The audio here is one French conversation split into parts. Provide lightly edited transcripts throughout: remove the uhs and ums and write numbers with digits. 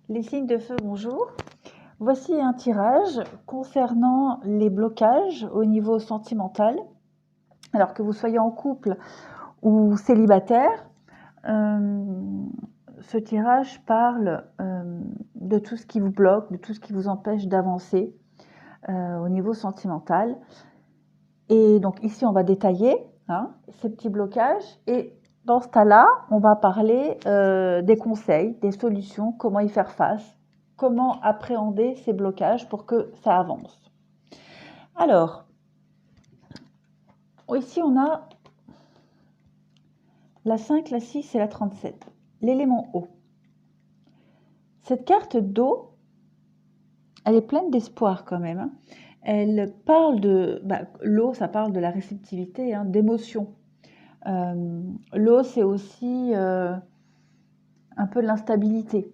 Les signes de feu, bonjour. Voici un tirage concernant les blocages au niveau sentimental. Alors que vous soyez en couple ou célibataire, ce tirage parle de tout ce qui vous bloque, de tout ce qui vous empêche d'avancer au niveau sentimental. Et donc ici, on va détailler ces petits blocages. Et dans ce cas-là, on va parler des conseils, des solutions, comment y faire face, comment appréhender ces blocages pour que ça avance. Alors, ici, on a la 5, la 6 et la 37, l'élément eau. Cette carte d'eau, elle est pleine d'espoir quand même. Elle parle de... l'eau, ça parle de la réceptivité, d'émotion. L'eau, c'est aussi un peu de l'instabilité.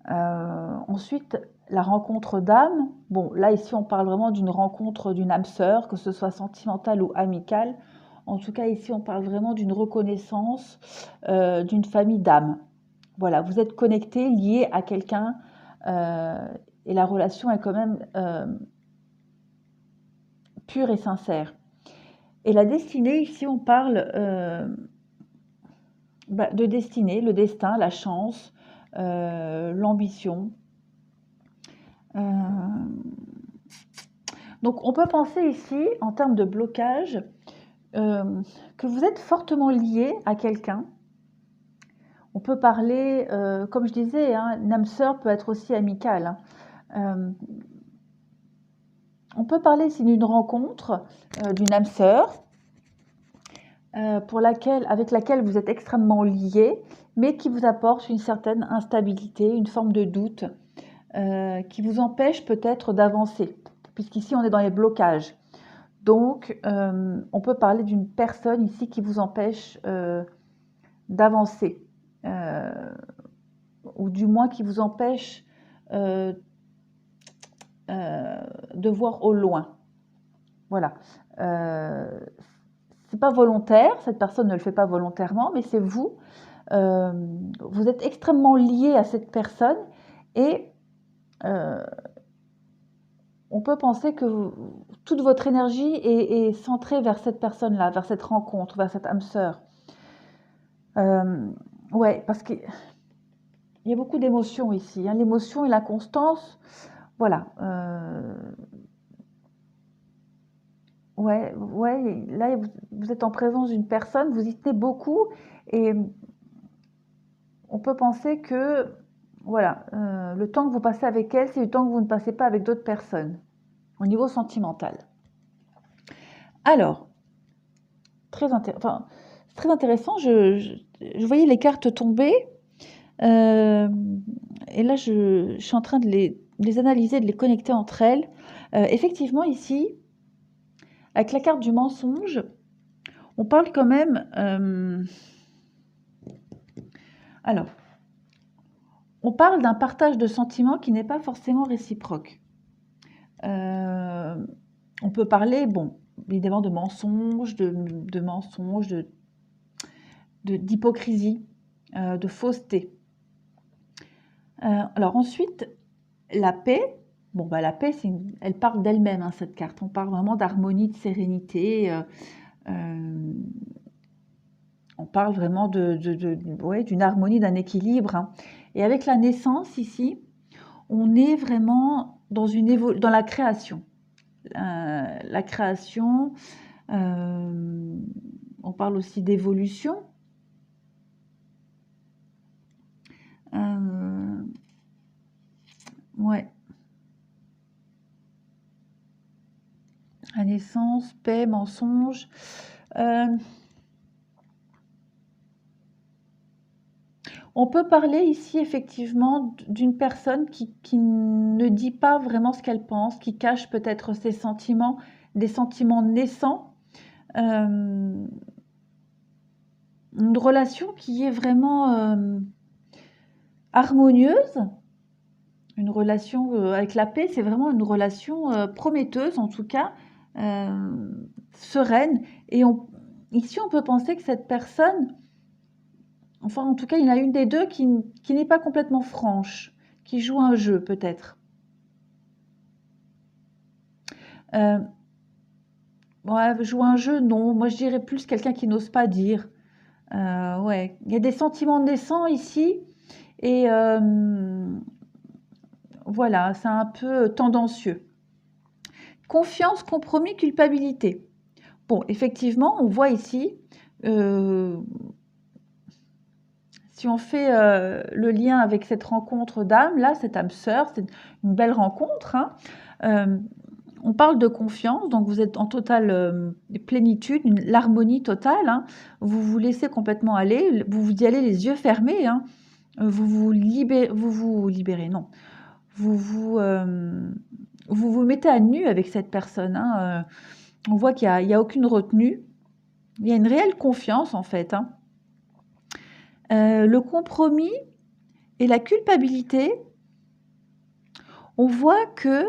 Ensuite, la rencontre d'âme. Bon, là, ici, on parle vraiment d'une rencontre d'une âme sœur, que ce soit sentimentale ou amicale. En tout cas, ici, on parle vraiment d'une reconnaissance d'une famille d'âme. Voilà, vous êtes connecté, lié à quelqu'un, et la relation est quand même pure et sincère. Et la destinée, ici, on parle de destinée, le destin, la chance, l'ambition. Donc, on peut penser ici, en termes de blocage, que vous êtes fortement lié à quelqu'un. On peut parler, comme je disais, une âme sœur peut être aussi amicale. On peut parler ici d'une rencontre d'une âme sœur avec laquelle vous êtes extrêmement lié, mais qui vous apporte une certaine instabilité, une forme de doute, qui vous empêche peut-être d'avancer, puisqu'ici on est dans les blocages. Donc, on peut parler d'une personne ici qui vous empêche d'avancer, ou du moins qui vous empêche de voir au loin. Voilà. C'est pas volontaire, cette personne ne le fait pas volontairement, mais c'est vous. Vous êtes extrêmement lié à cette personne et on peut penser que toute votre énergie est centrée vers cette personne-là, vers cette rencontre, vers cette âme sœur. Ouais, parce qu'il y a beaucoup d'émotions ici. L'émotion et la constance, voilà. Ouais, là, vous êtes en présence d'une personne, vous y tenez beaucoup et on peut penser que, voilà, le temps que vous passez avec elle, c'est le temps que vous ne passez pas avec d'autres personnes, au niveau sentimental. Alors, très intéressant, je voyais les cartes tomber, et là, je suis en train de les analyser, de les connecter entre elles. Effectivement, ici, avec la carte du mensonge, on parle quand même... alors, on parle d'un partage de sentiments qui n'est pas forcément réciproque. On peut parler, bon, évidemment de mensonges, d'hypocrisie, de fausseté. Alors ensuite, la paix. Bon, la paix, elle parle d'elle-même, cette carte. On parle vraiment d'harmonie, de sérénité. On parle vraiment d'une harmonie, d'un équilibre. Et avec la naissance, ici, on est vraiment dans la création. La création, on parle aussi d'évolution. Ouais. La naissance, paix, mensonge. On peut parler ici effectivement d'une personne qui ne dit pas vraiment ce qu'elle pense, qui cache peut-être ses sentiments, des sentiments naissants. Une relation qui est vraiment harmonieuse. Une relation avec la paix, c'est vraiment une relation prometteuse, en tout cas, sereine. Et ici, on peut penser que cette personne, enfin, en tout cas, il y en a une des deux qui n'est pas complètement franche, qui joue un jeu peut-être. Ouais, jouer un jeu, non. Moi, je dirais plus quelqu'un qui n'ose pas dire. Ouais, il y a des sentiments naissants ici et voilà, c'est un peu tendancieux. Confiance, compromis, culpabilité. Bon, effectivement, on voit ici, si on fait le lien avec cette rencontre d'âme, là, cette âme sœur, c'est une belle rencontre, hein. On parle de confiance, donc vous êtes en totale plénitude, l'harmonie totale, hein. Vous vous laissez complètement aller, vous y allez les yeux fermés, hein. Vous vous libérez, non. Vous vous mettez à nu avec cette personne, hein. On voit qu'il y a aucune retenue. Il y a une réelle confiance en fait, hein. Le compromis et la culpabilité, on voit que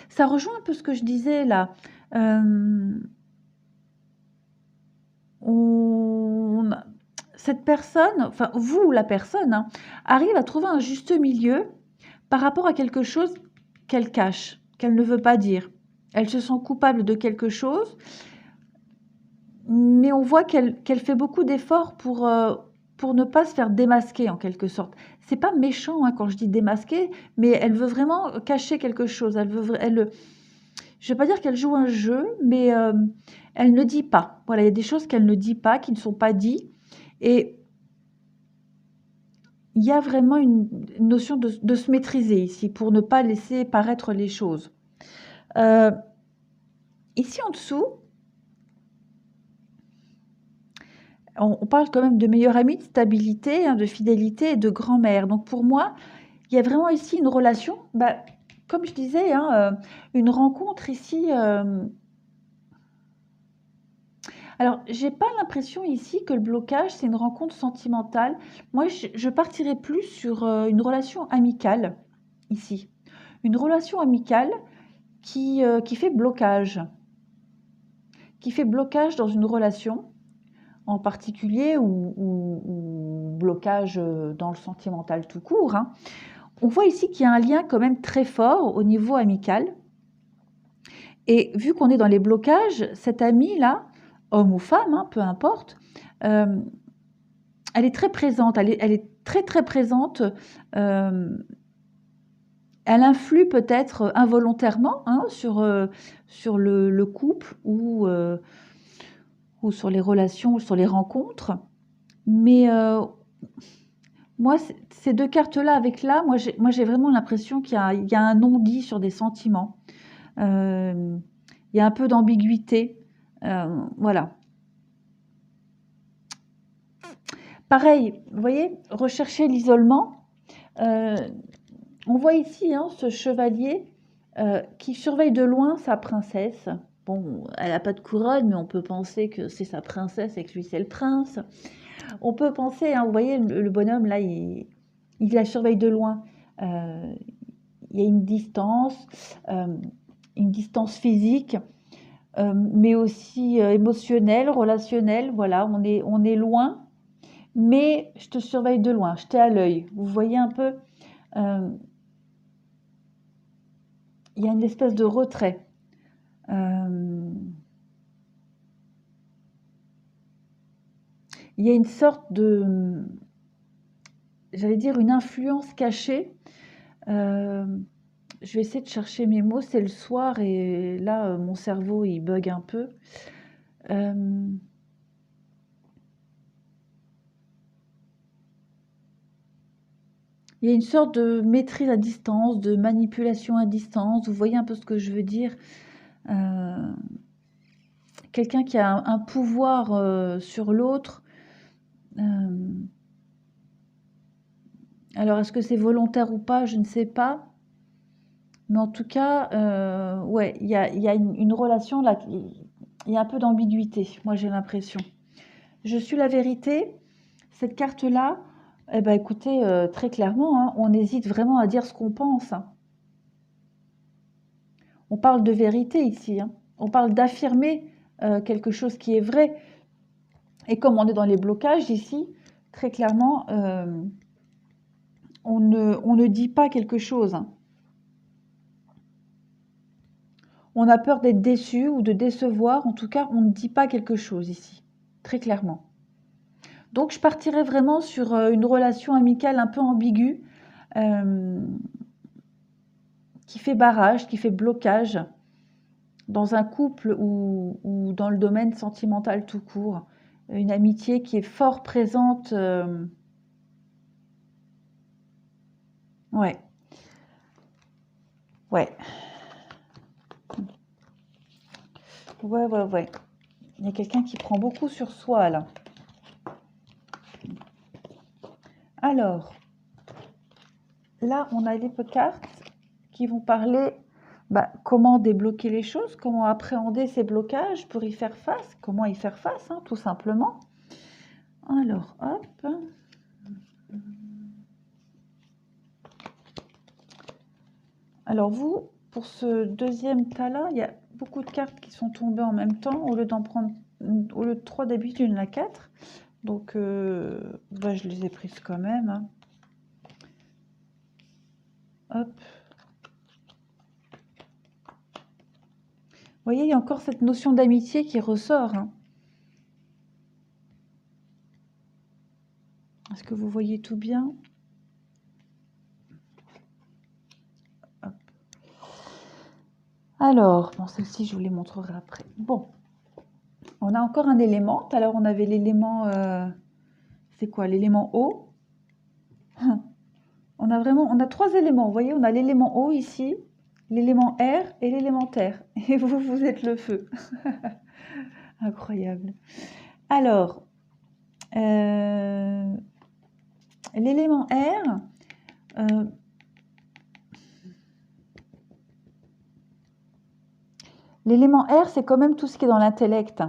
ça rejoint un peu ce que je disais là. Cette personne, enfin vous ou la personne, hein, arrive à trouver un juste milieu par rapport à quelque chose qu'elle cache, qu'elle ne veut pas dire. Elle se sent coupable de quelque chose, mais on voit qu'elle fait beaucoup d'efforts pour ne pas se faire démasquer en quelque sorte. C'est pas méchant hein, quand je dis démasquer, mais elle veut vraiment cacher quelque chose. Je vais pas dire qu'elle joue un jeu, mais elle ne dit pas. Voilà, il y a des choses qu'elle ne dit pas, qui ne sont pas dites, et il y a vraiment une notion de se maîtriser ici pour ne pas laisser paraître les choses. Ici en dessous, on parle quand même de meilleure amie, de stabilité, hein, de fidélité et de grand-mère. Donc pour moi, il y a vraiment ici une relation, comme je disais, hein, une rencontre ici. Alors, j'ai pas l'impression ici que le blocage, c'est une rencontre sentimentale. Moi, je partirais plus sur une relation amicale ici. Une relation amicale qui fait blocage. Qui fait blocage dans une relation en particulier ou blocage dans le sentimental tout court, hein. On voit ici qu'il y a un lien quand même très fort au niveau amical. Et vu qu'on est dans les blocages, cette amie-là, homme ou femme, hein, peu importe, elle est très présente, elle est très très présente. Elle influe peut-être involontairement hein, sur le couple ou sur les relations ou sur les rencontres. Mais moi, ces deux cartes-là avec là, moi j'ai vraiment l'impression qu'il y a un non-dit sur des sentiments. Il y a un peu d'ambiguïté. Voilà. Pareil, vous voyez, rechercher l'isolement. On voit ici hein, ce chevalier qui surveille de loin sa princesse. Bon, elle n'a pas de couronne, mais on peut penser que c'est sa princesse et que lui c'est le prince. On peut penser, hein, vous voyez, le bonhomme là, il la surveille de loin. Il y a une distance physique, mais aussi émotionnelle, relationnelle. Voilà, on est loin, mais je te surveille de loin, je t'ai à l'œil. Vous voyez un peu, il y a une espèce de retrait. Il y a une sorte de, j'allais dire, une influence cachée. Je vais essayer de chercher mes mots, c'est le soir et là, mon cerveau, il bug un peu. Il y a une sorte de maîtrise à distance, de manipulation à distance. Vous voyez un peu ce que je veux dire? Quelqu'un qui a un pouvoir sur l'autre. Alors, est-ce que c'est volontaire ou pas? Je ne sais pas. Mais en tout cas, ouais, il y a une relation là, il y a un peu d'ambiguïté, moi j'ai l'impression. Je suis la vérité, cette carte-là, eh ben, écoutez, très clairement, hein, on hésite vraiment à dire ce qu'on pense, hein. On parle de vérité ici, hein. On parle d'affirmer quelque chose qui est vrai. Et comme on est dans les blocages ici, très clairement, on ne dit pas quelque chose, hein. On a peur d'être déçu ou de décevoir. En tout cas, on ne dit pas quelque chose ici, très clairement. Donc, je partirais vraiment sur une relation amicale un peu ambiguë, qui fait barrage, qui fait blocage dans un couple ou dans le domaine sentimental tout court. Une amitié qui est fort présente. Ouais, ouais, ouais. Il y a quelqu'un qui prend beaucoup sur soi, là. Alors, là, on a les cartes qui vont parler comment débloquer les choses, comment appréhender ces blocages pour y faire face, comment y faire face, hein, tout simplement. Alors, hop. Alors vous, pour ce deuxième tas-là, il y a beaucoup de cartes qui sont tombées en même temps. Au lieu de 3 d'habitude, il y en a 4. Donc, je les ai prises quand même, hein. Hop. Vous voyez, il y a encore cette notion d'amitié qui ressort, hein. Est-ce que vous voyez tout bien? Hop. Alors, bon, celle-ci, je vous les montrerai après. Bon, on a encore un élément. Tout à l'heure, on avait l'élément... c'est quoi? L'élément eau. On a 3 éléments. Vous voyez, on a l'élément eau ici, l'élément air et l'élément terre. Et vous, vous êtes le feu. Incroyable. Alors, l'élément air, c'est quand même tout ce qui est dans l'intellect.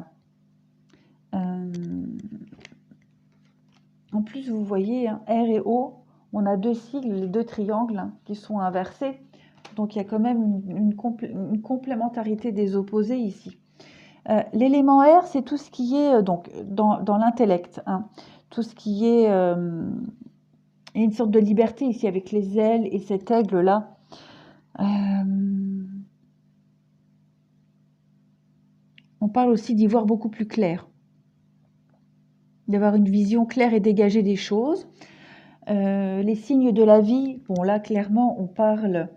En plus, vous voyez, hein, air et eau, on a 2 sigles, les 2 triangles, hein, qui sont inversés. Donc, il y a quand même une complémentarité des opposés ici. L'élément air, c'est tout ce qui est donc dans l'intellect, hein, tout ce qui est... il y a une sorte de liberté ici avec les ailes et cet aigle-là. On parle aussi d'y voir beaucoup plus clair, d'avoir une vision claire et dégagée des choses. Les signes de la vie, bon là clairement on parle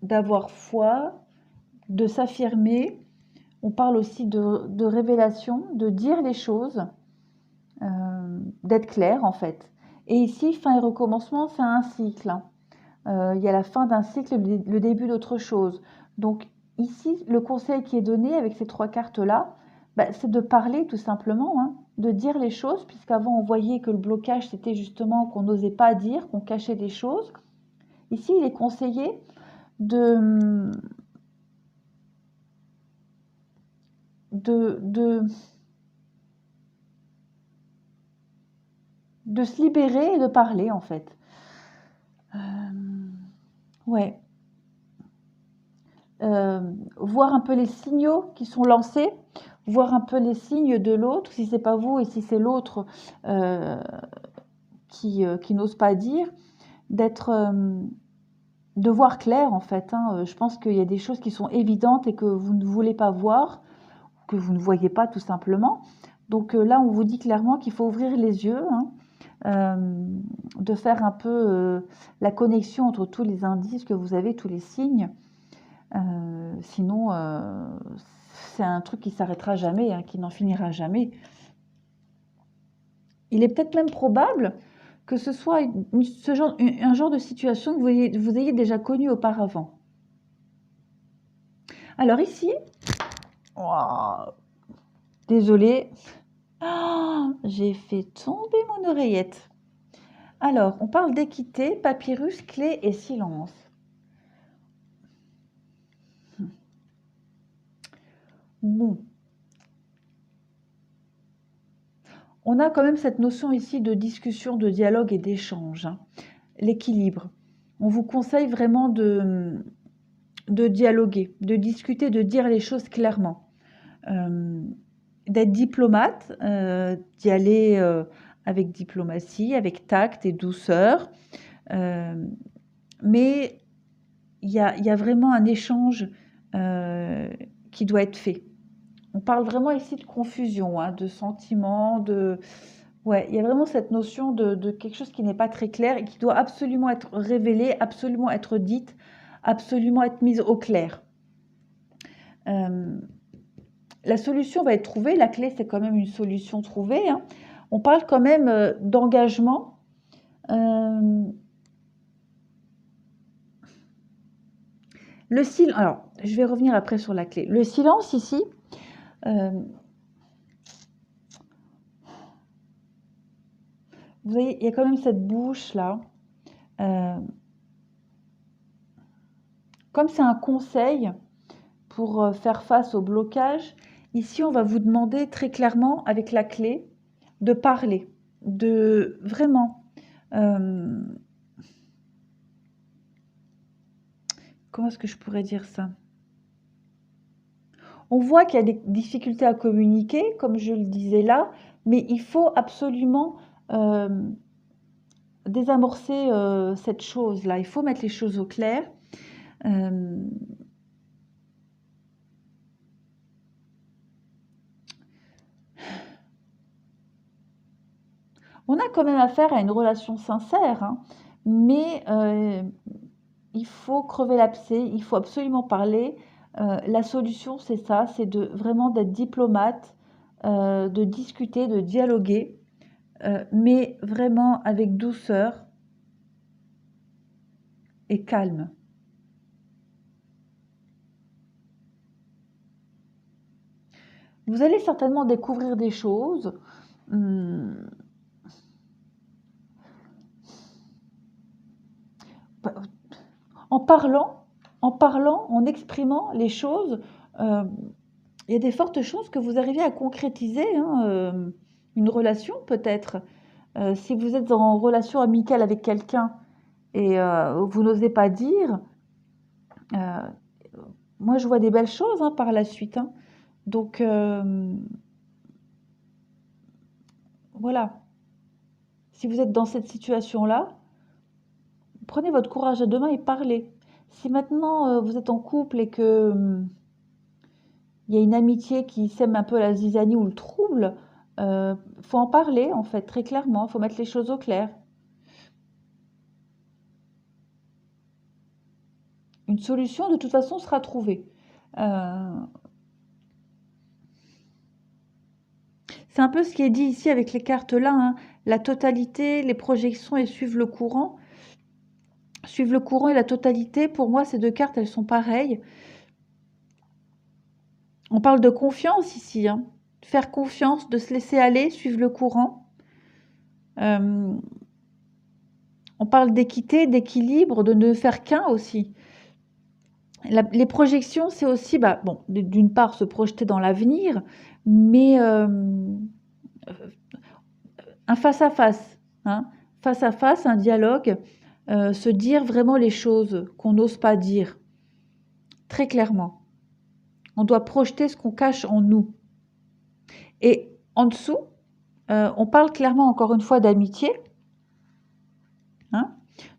d'avoir foi, de s'affirmer. On parle aussi de révélation, de dire les choses, d'être clair en fait. Et ici, fin et recommencement, c'est un cycle, hein. Il y a la fin d'un cycle, le début d'autre chose. Donc ici, le conseil qui est donné avec ces 3 cartes-là, c'est de parler tout simplement, hein, de dire les choses, puisqu'avant on voyait que le blocage, c'était justement qu'on n'osait pas dire, qu'on cachait des choses. Ici, il est conseillé de se libérer et de parler, en fait. Ouais. Voir un peu les signaux qui sont lancés, voir un peu les signes de l'autre, si c'est pas vous et si c'est l'autre qui n'ose pas dire, de voir clair en fait, hein. Je pense qu'il y a des choses qui sont évidentes et que vous ne voulez pas voir, que vous ne voyez pas tout simplement. Donc là, on vous dit clairement qu'il faut ouvrir les yeux, hein, de faire un peu la connexion entre tous les indices que vous avez, tous les signes. Sinon, c'est un truc qui s'arrêtera jamais, hein, qui n'en finira jamais. Il est peut-être même probable que ce soit un genre de situation que vous ayez déjà connu auparavant. Alors ici, oh, désolée, j'ai fait tomber mon oreillette. Alors, on parle d'équité, papyrus, clé et silence. Bon. On a quand même cette notion ici de discussion, de dialogue et d'échange, hein. L'équilibre. On vous conseille vraiment de dialoguer, de discuter, de dire les choses clairement. D'être diplomate, d'y aller avec diplomatie, avec tact et douceur. Mais il y a vraiment un échange qui doit être fait. On parle vraiment ici de confusion, hein, de sentiments, ouais, il y a vraiment cette notion de quelque chose qui n'est pas très clair et qui doit absolument être révélé, absolument être dite, absolument être mise au clair. La solution va être trouvée, la clé c'est quand même une solution trouvée, hein. On parle quand même d'engagement. Le silence, alors je vais revenir après sur la clé. Le silence ici, vous voyez, il y a quand même cette bouche là. Comme c'est un conseil pour faire face au blocage, ici on va vous demander très clairement avec la clé de parler, de vraiment comment est-ce que je pourrais dire ça? On voit qu'il y a des difficultés à communiquer, comme je le disais là, mais il faut absolument désamorcer cette chose-là. Il faut mettre les choses au clair. On a quand même affaire à une relation sincère, hein, mais il faut crever l'abcès, il faut absolument parler. La solution, c'est ça, c'est vraiment d'être diplomate, de discuter, de dialoguer, mais vraiment avec douceur et calme. Vous allez certainement découvrir des choses. En parlant, en exprimant les choses, il y a des fortes chances que vous arriviez à concrétiser, hein, une relation peut-être. Si vous êtes en relation amicale avec quelqu'un et vous n'osez pas dire, moi je vois des belles choses, hein, par la suite, hein. Donc voilà. Si vous êtes dans cette situation-là, prenez votre courage à deux mains et parlez. Si maintenant vous êtes en couple et que il y a une amitié qui sème un peu la zizanie ou le trouble, faut en parler en fait très clairement, faut mettre les choses au clair. Une solution de toute façon sera trouvée. C'est un peu ce qui est dit ici avec les cartes là, hein. La totalité, les projections et suivre le courant. Suivre le courant et la totalité, pour moi ces deux cartes elles sont pareilles. On parle de confiance ici, hein. Faire confiance, de se laisser aller, suivre le courant. On parle d'équité, d'équilibre, de ne faire qu'un aussi. Les projections, c'est aussi, bah, bon, d'une part, se projeter dans l'avenir, mais un face-à-face, hein, face-à-face, un dialogue, se dire vraiment les choses qu'on n'ose pas dire, très clairement. On doit projeter ce qu'on cache en nous. Et en dessous, on parle clairement, encore une fois, d'amitié. Hein.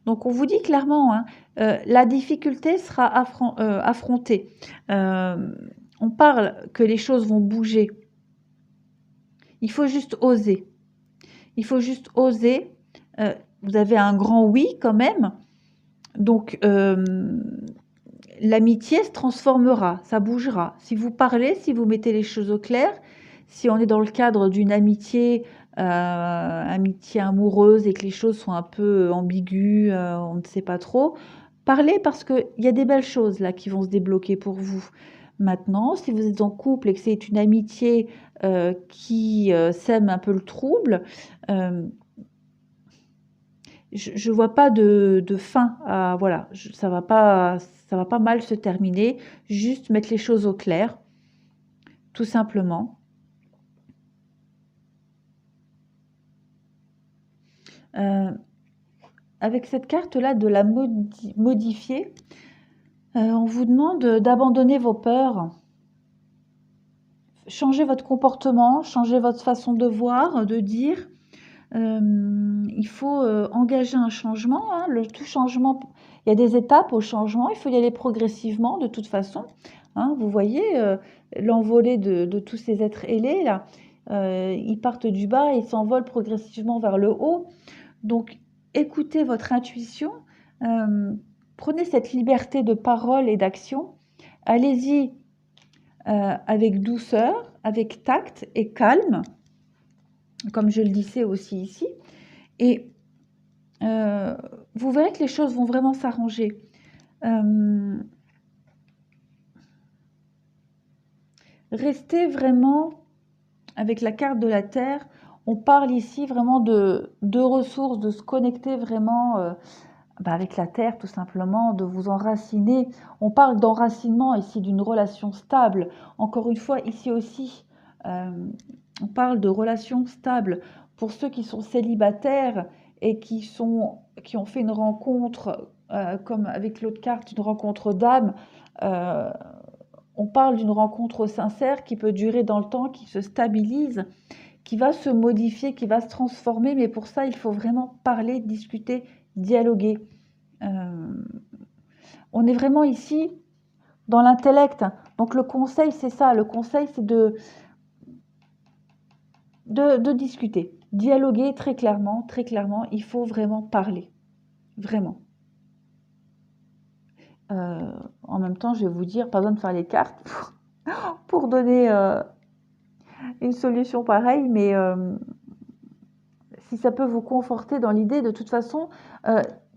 Donc, on vous dit clairement, hein, la difficulté sera affrontée. On parle que les choses vont bouger. Il faut juste oser. Il faut juste oser. Vous avez un grand oui quand même. Donc, l'amitié se transformera, ça bougera. Si vous parlez, si vous mettez les choses au clair, si on est dans le cadre d'une amitié, amitié amoureuse et que les choses sont un peu ambiguës, on ne sait pas trop, parlez parce qu'il y a des belles choses là qui vont se débloquer pour vous. Maintenant, si vous êtes en couple et que c'est une amitié qui sème un peu le trouble, je vois pas de fin à voilà, ça va pas mal se terminer. Juste mettre les choses au clair, tout simplement. Avec cette carte-là de la modifier, on vous demande d'abandonner vos peurs. Changez votre comportement, changez votre façon de voir, de dire. il faut engager un changement, hein. Tout changement, il y a des étapes au changement, il faut y aller progressivement de toute façon, hein. Vous voyez l'envolée de tous ces êtres ailés là, ils partent du bas et s'envolent progressivement vers le haut. Donc écoutez votre intuition, prenez cette liberté de parole et d'action, allez-y avec douceur, avec tact et calme, comme je le disais aussi ici, et vous verrez que les choses vont vraiment s'arranger. Restez vraiment avec la carte de la Terre. On parle ici vraiment de ressources, de se connecter vraiment avec la Terre tout simplement, de vous enraciner. On parle d'enracinement ici, d'une relation stable. Encore une fois, ici aussi, on parle de relations stables. Pour ceux qui sont célibataires et qui ont fait une rencontre, comme avec l'autre carte, une rencontre d'âme, on parle d'une rencontre sincère qui peut durer dans le temps, qui se stabilise, qui va se modifier, qui va se transformer, mais pour ça, il faut vraiment parler, discuter, dialoguer. On est vraiment ici dans l'intellect. Donc le conseil, c'est ça. Le conseil, c'est de discuter, dialoguer très clairement, très clairement. Il faut vraiment parler, vraiment. En même temps, je vais vous dire, pas besoin de faire les cartes pour donner une solution pareille, mais si ça peut vous conforter dans l'idée, de toute façon,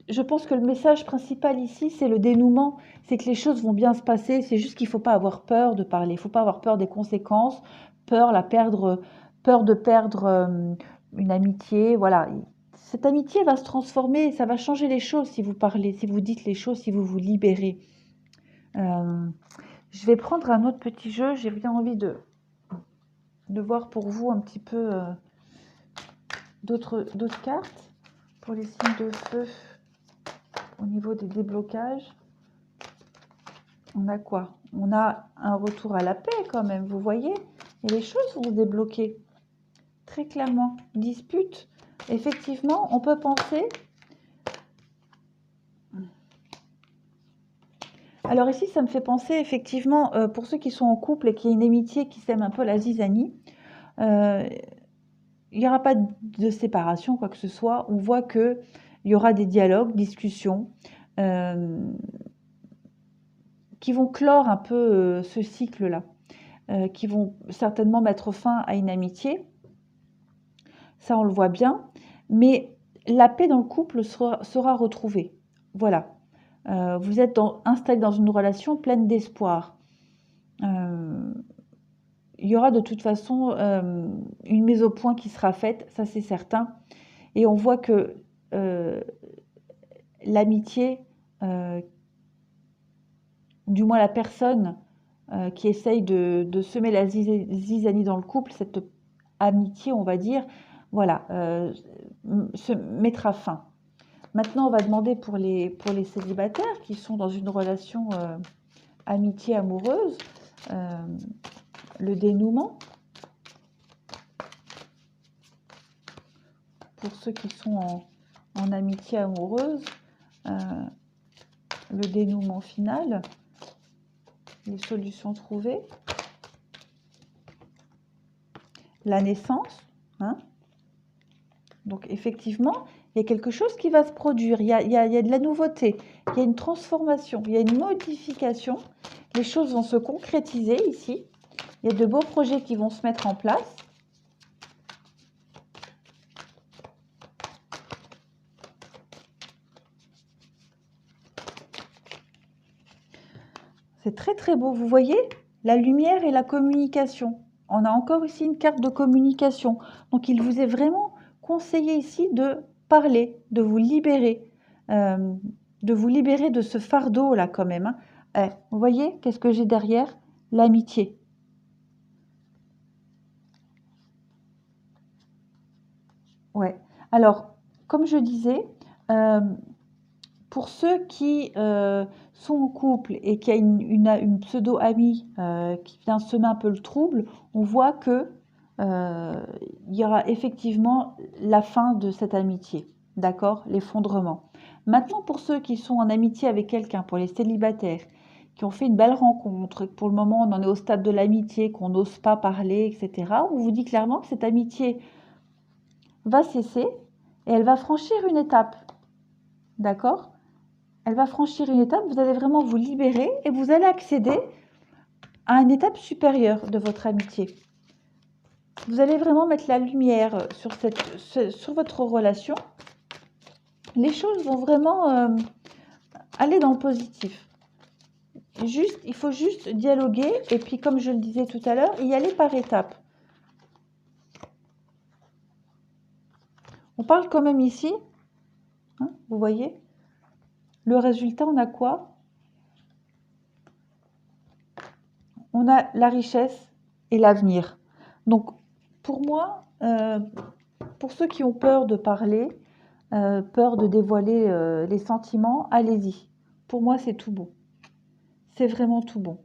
je pense que le message principal ici, c'est le dénouement, c'est que les choses vont bien se passer, c'est juste qu'il ne faut pas avoir peur de parler, il ne faut pas avoir peur des conséquences, peur de perdre une amitié, voilà. Cette amitié va se transformer, ça va changer les choses si vous parlez, si vous dites les choses, si vous vous libérez. Je vais prendre un autre petit jeu, j'ai bien envie de voir pour vous un petit peu d'autres cartes pour les signes de feu au niveau des déblocages. On a quoi? On a un retour à la paix quand même, vous voyez? Et les choses vont se débloquer très clairement. Dispute, effectivement, on peut penser. Alors ici, ça me fait penser effectivement, pour ceux qui sont en couple et qui ont une amitié qui sème un peu la zizanie, il n'y aura pas de séparation, quoi que ce soit. On voit qu'il y aura des dialogues, discussions, qui vont clore un peu ce cycle-là, qui vont certainement mettre fin à une amitié. Ça, on le voit bien. Mais la paix dans le couple sera retrouvée. Voilà. Vous êtes installé dans une relation pleine d'espoir. Il y aura de toute façon une mise au point qui sera faite, ça c'est certain. Et on voit que l'amitié, du moins la personne qui essaye de semer la zizanie dans le couple, cette amitié, on va dire, voilà, se mettra fin. Maintenant, on va demander pour les célibataires qui sont dans une relation amitié amoureuse, le dénouement. Pour ceux qui sont en amitié amoureuse, le dénouement final, les solutions trouvées, la naissance, hein. Donc effectivement, il y a quelque chose qui va se produire, il y a de la nouveauté, il y a une transformation, il y a une modification, les choses vont se concrétiser ici, il y a de beaux projets qui vont se mettre en place. C'est très très beau, vous voyez, la lumière et la communication. On a encore ici une carte de communication. Donc il vous est vraiment conseillé ici de parler, de vous libérer de ce fardeau là quand même, hein. Vous voyez, qu'est-ce que j'ai derrière? L'amitié. Ouais. Alors, comme je disais, pour ceux qui sont en couple et qui a une pseudo-amie qui vient semer un peu le trouble, on voit que il y aura effectivement la fin de cette amitié, d'accord? L'effondrement. Maintenant, pour ceux qui sont en amitié avec quelqu'un, pour les célibataires, qui ont fait une belle rencontre, et que pour le moment on en est au stade de l'amitié, qu'on n'ose pas parler, etc., on vous dit clairement que cette amitié va cesser et elle va franchir une étape, d'accord? Elle va franchir une étape, vous allez vraiment vous libérer et vous allez accéder à une étape supérieure de votre amitié. Vous allez vraiment mettre la lumière sur votre relation. Les choses vont vraiment aller dans le positif. Il faut juste dialoguer et puis, comme je le disais tout à l'heure, y aller par étapes. On parle quand même ici, hein, vous voyez, le résultat, on a quoi? On a la richesse et l'avenir. Donc, pour moi, pour ceux qui ont peur de parler, peur de dévoiler les sentiments, allez-y. Pour moi, c'est tout bon. C'est vraiment tout bon.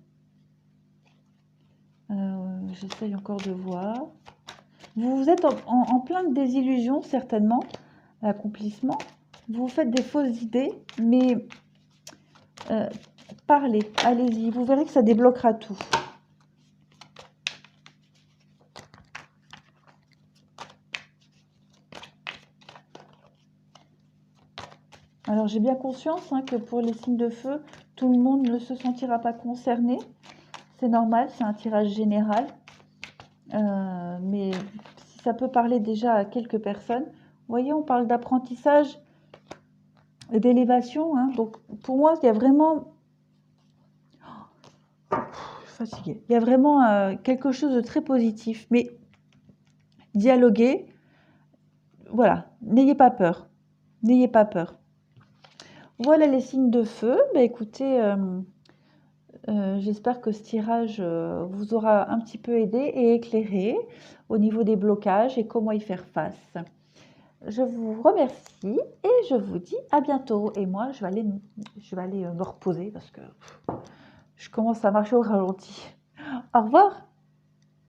J'essaye encore de voir. Vous êtes en plein de désillusions, certainement, l'accomplissement. Vous faites des fausses idées, mais parlez, allez-y. Vous verrez que ça débloquera tout. Alors, j'ai bien conscience que pour les signes de feu, tout le monde ne se sentira pas concerné. C'est normal, c'est un tirage général. Mais si ça peut parler déjà à quelques personnes, vous voyez, on parle d'apprentissage et d'élévation. Donc, pour moi, il y a vraiment... Je suis fatiguée. Il y a vraiment quelque chose de très positif. Mais dialoguer, voilà, n'ayez pas peur. N'ayez pas peur. Voilà les signes de feu. Écoutez, j'espère que ce tirage vous aura un petit peu aidé et éclairé au niveau des blocages et comment y faire face. Je vous remercie et je vous dis à bientôt. Et moi, je vais aller me reposer parce que je commence à marcher au ralenti. Au revoir.